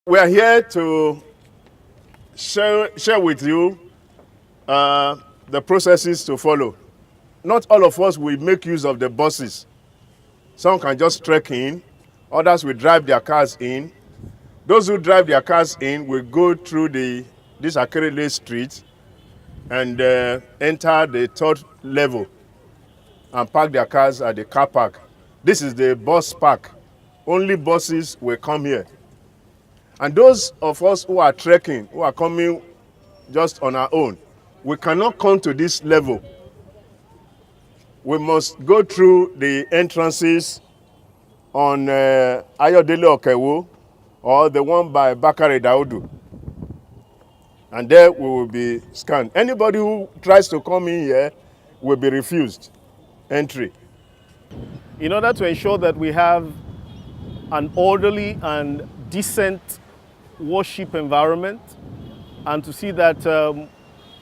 We are here to share with you the processes to follow. Not all of us will make use of the buses. Some can just trek in, others will drive their cars in. Those who drive their cars in will go through this Akerele street and enter the third level and park their cars at the car park. This is the bus park. Only buses will come here. And those of us who are trekking, who are coming just on our own, we cannot come to this level. We must go through the entrances on Ayodele Okewo or the one by Bakare Daudu. And there we will be scanned. Anybody who tries to come in here will be refused entry. In order to ensure that we have an orderly and decent worship environment and to see that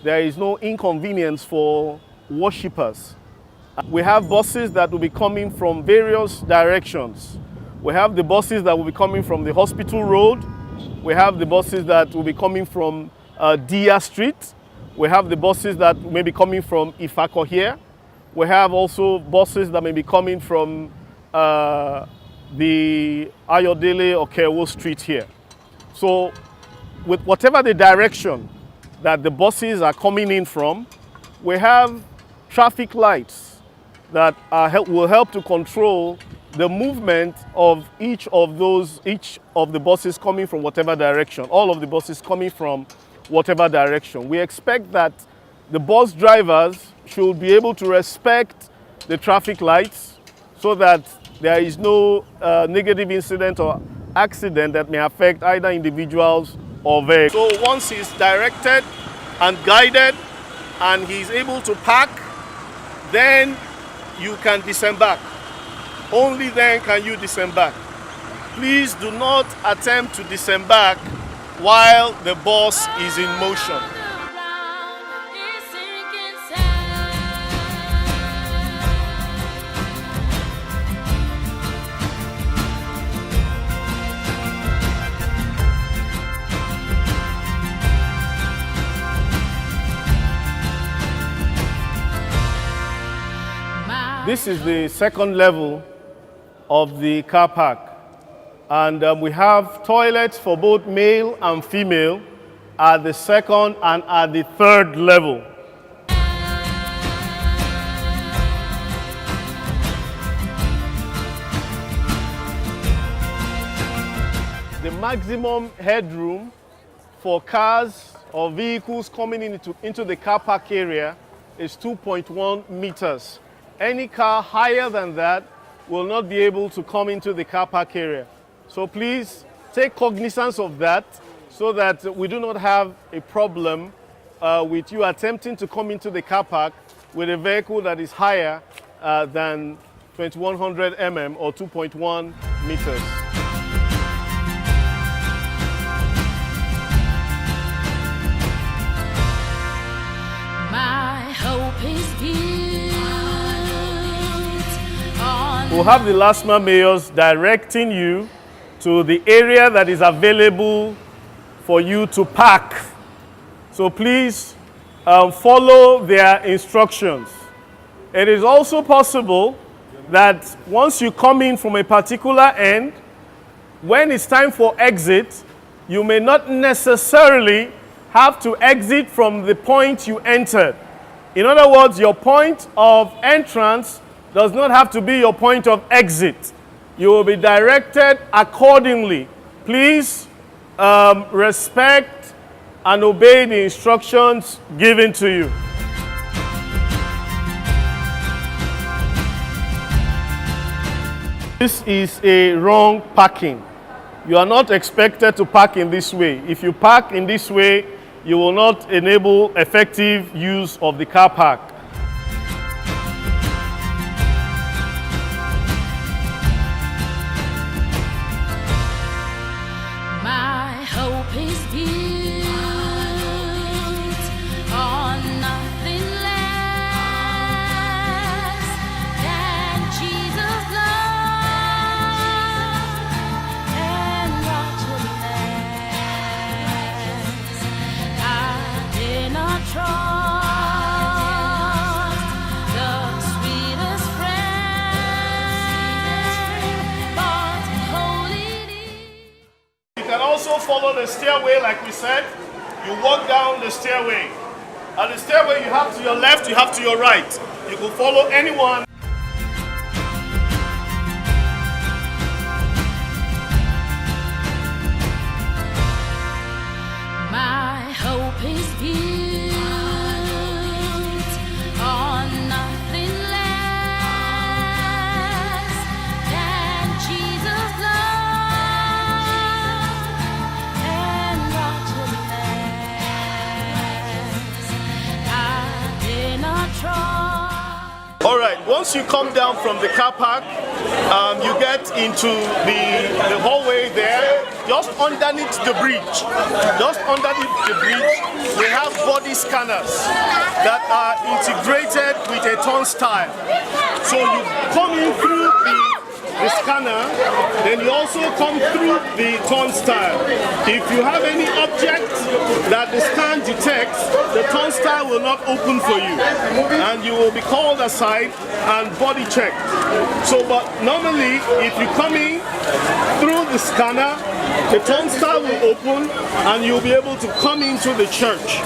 there is no inconvenience for worshippers, we have buses that will be coming from various directions. We have the buses that will be coming from the hospital road. We have the buses that will be coming from Dia Street. We have the buses that may be coming from Ifako here. We have also buses that may be coming from the Ayodele Okewo Street here. So with whatever the direction that the buses are coming in from, we have traffic lights that will help to control the movement of each of the buses coming from whatever direction, all of the buses coming from whatever direction. We expect that the bus drivers should be able to respect the traffic lights so that there is no negative incident or accident that may affect either individuals or vehicles. So once he's directed and guided and he's able to park, then you can disembark. Only then can you disembark. Please do not attempt to disembark while the bus is in motion. This is the second level of the car park, and we have toilets for both male and female at the second and at the third level. The maximum headroom for cars or vehicles coming into the car park area is 2.1 meters. Any car higher than that will not be able to come into the car park area. So please take cognizance of that so that we do not have a problem with you attempting to come into the car park with a vehicle that is higher than 2100 mm or 2.1 meters. My hope is built. We'll have the LASMA mayors directing you to the area that is available for you to park. So please follow their instructions. It is also possible that once you come in from a particular end, when it's time for exit, you may not necessarily have to exit from the point you entered. In other words, your point of entrance does not have to be your point of exit. You will be directed accordingly. Please respect and obey the instructions given to you. This is a wrong parking. You are not expected to park in this way. If you park in this way, you will not enable effective use of the car park. My hope is built on nothing less than Jesus' love and righteousness. can also follow the stairway like we said. You walk down the stairway. And the stairway you have to your left, you have to your right. You can follow anyone. My hope is built on nothing less than Jesus' love and righteousness. I dare not try. All right, once you come down from the car park, you get into the hallway there. Just underneath the bridge, we have body scanners that are integrated with a turnstile. So you come in through the scanner, then you also come through the turnstile. If you have any object that the scan detects, the turnstile will not open for you, and you will be called aside and body checked. So, but normally, if you come in through the scanner, the turnstile will open and you'll be able to come into the church.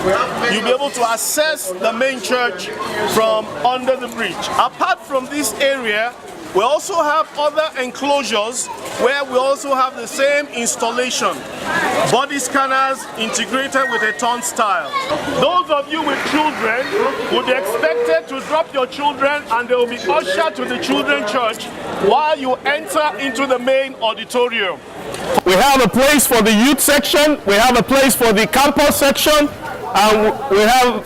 You'll be able to access the main church from under the bridge. Apart from this area, we also have other enclosures where we also have the same installation. Body scanners integrated with a turnstile. Those of you with children would be expected to drop your children and they will be ushered to the children's church while you enter into the main auditorium. We have a place for the youth section, we have a place for the campus section, and we have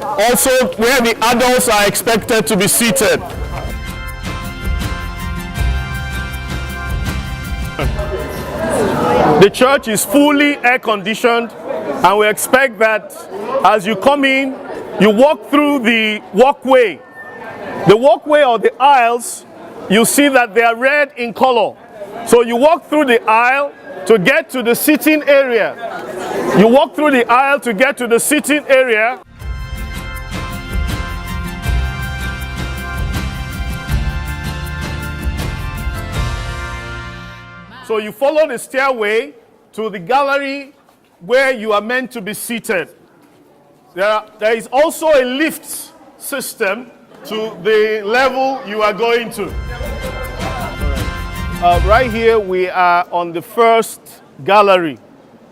also where the adults are expected to be seated. The church is fully air conditioned, and we expect that as you come in, you walk through the walkway. The walkway or the aisles, you see that they are red in color. So you walk through the aisle to get to the sitting area. You walk through the aisle to get to the sitting area. So you follow the stairway to the gallery where you are meant to be seated. There is also a lift system to the level you are going to. Right here we are on the first gallery,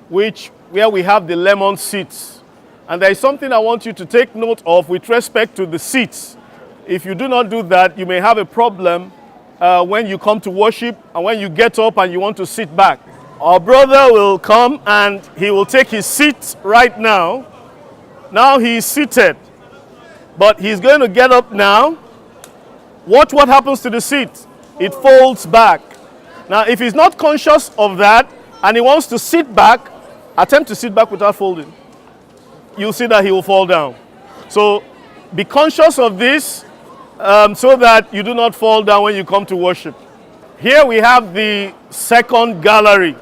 where we have the lemon seats. And there is something I want you to take note of with respect to the seats. If you do not do that, you may have a problem when you come to worship and when you get up and you want to sit back. Our brother will come and he will take his seat right now. Now he is seated, but he's going to get up now. Watch what happens to the seat. It folds back. Now, if he's not conscious of that and he wants to sit back, attempt to sit back without folding. You'll see that he will fall down. So be conscious of this so that you do not fall down when you come to worship. Here we have the second gallery,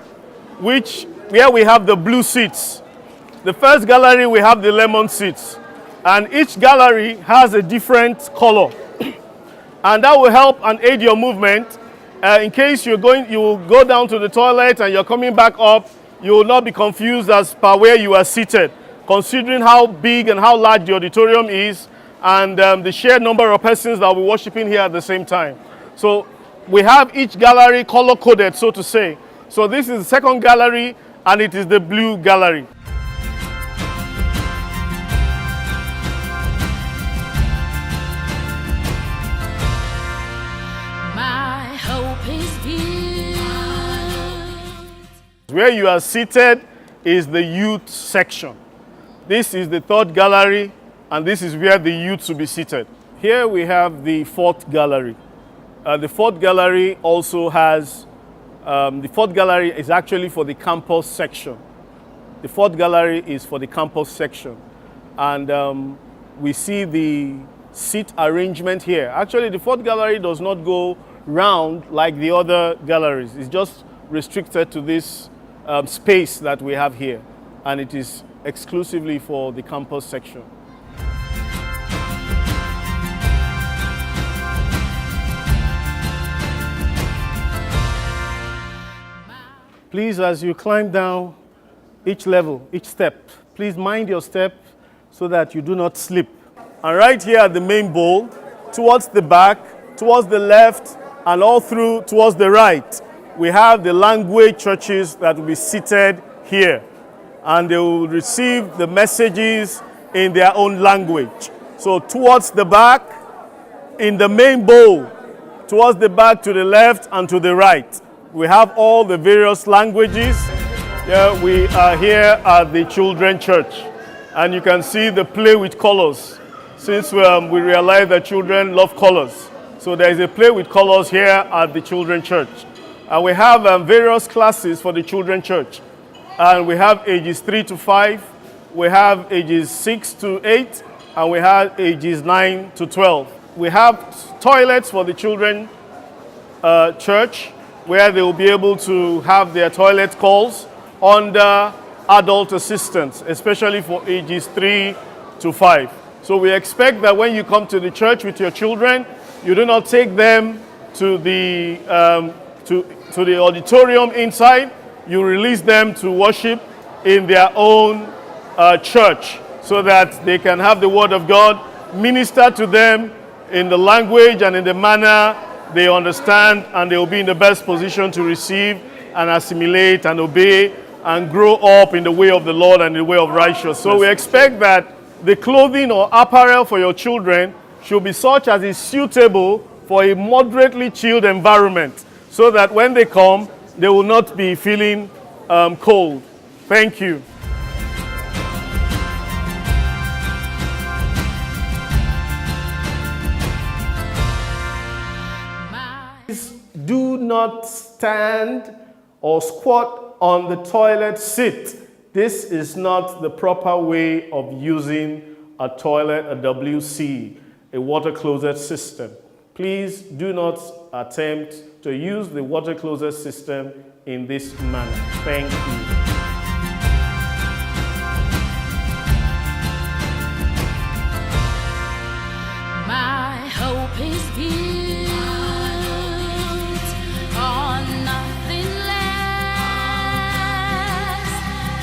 where we have the blue seats. The first gallery we have the lemon seats, and each gallery has a different color, and that will help and aid your movement. In case you will go down to the toilet and you're coming back up, you will not be confused as per where you are seated, considering how big and how large the auditorium is and the sheer number of persons that will be worshiping here at the same time. So we have each gallery color coded, so to say. So this is the second gallery and it is the blue gallery. My hope is built. Where you are seated is the youth section. This is the third gallery, and this is where the youth will be seated. Here we have the fourth gallery. The fourth gallery also has, the fourth gallery is actually for the campus section. The fourth gallery is for the campus section. And we see the seat arrangement here. Actually, the fourth gallery does not go round like the other galleries. It's just restricted to this space that we have here. And it is exclusively for the campus section. Please, as you climb down each level, each step, please mind your step so that you do not slip. And right here at the main bowl, towards the back, towards the left, and all through towards the right, we have the language churches that will be seated here. And they will receive the messages in their own language. So towards the back, in the main bowl, towards the back, to the left and to the right, we have all the various languages. Yeah, we are here at the children church, and you can see the play with colors. Since we realize that children love colors, so there is a play with colors here at the children church. And we have various classes for the children church. And we have ages 3 to 5, we have ages 6 to 8, and we have ages 9 to 12. We have toilets for the children church, where they will be able to have their toilet calls under adult assistance, especially for ages 3 to 5. So we expect that when you come to the church with your children, you do not take them to the auditorium inside. You release them to worship in their own church so that they can have the Word of God minister to them in the language and in the manner they understand, and they will be in the best position to receive and assimilate and obey and grow up in the way of the Lord and the way of righteousness. So we expect that the clothing or apparel for your children should be such as is suitable for a moderately chilled environment, so that when they come, they will not be feeling cold. Thank you. Do not stand or squat on the toilet seat. This is not the proper way of using a toilet, a WC, a water closet system. Please do not attempt to use the water closet system in this manner. Thank you. My hope is built on nothing less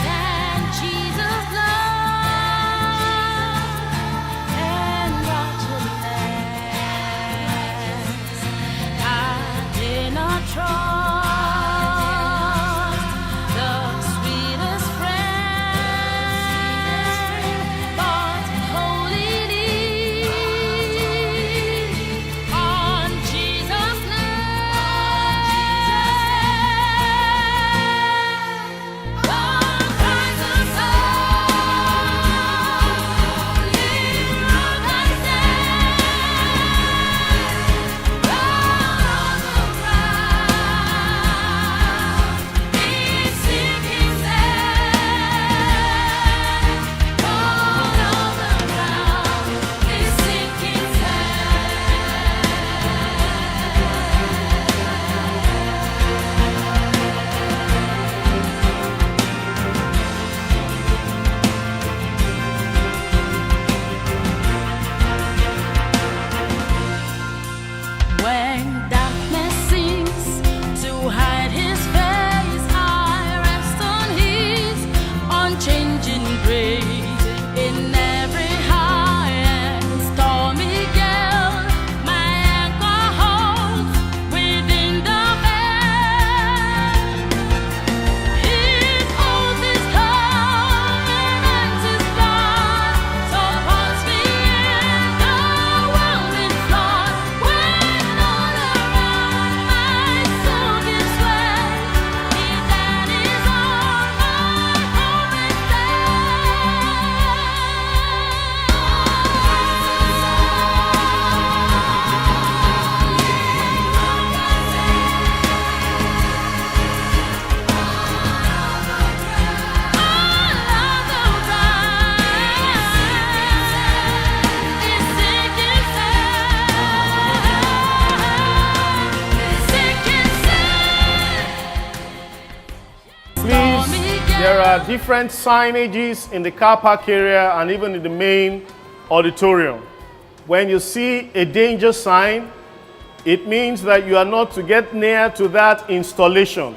than Jesus' love and righteousness. I did not trust the sweetest friend, but wholly lean on Jesus' name. On Christ the solid rock I stand. On the ground is sinking sand. On the ground is sinking When darkness seems to hide his face, I rest on his unchanging grace. In every high and stormy gale, my anchor holds within the veil. His oath is covenant is blood, so holds me in the whirling flood. When all around my soul gives way, that is all my hope is Please, there are different signages in the car park area and even in the main auditorium. When you see a danger sign, it means that you are not to get near to that installation.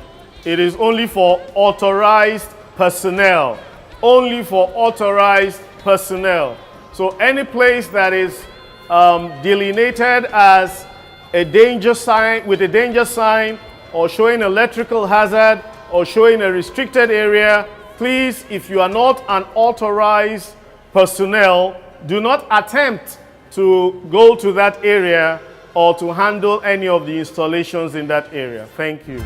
It is only for authorized personnel. Only for authorized personnel. So any place that is delineated as a danger sign, with a danger sign, or showing electrical hazard, or showing a restricted area, please, if you are not an authorized personnel, do not attempt to go to that area or to handle any of the installations in that area. Thank you.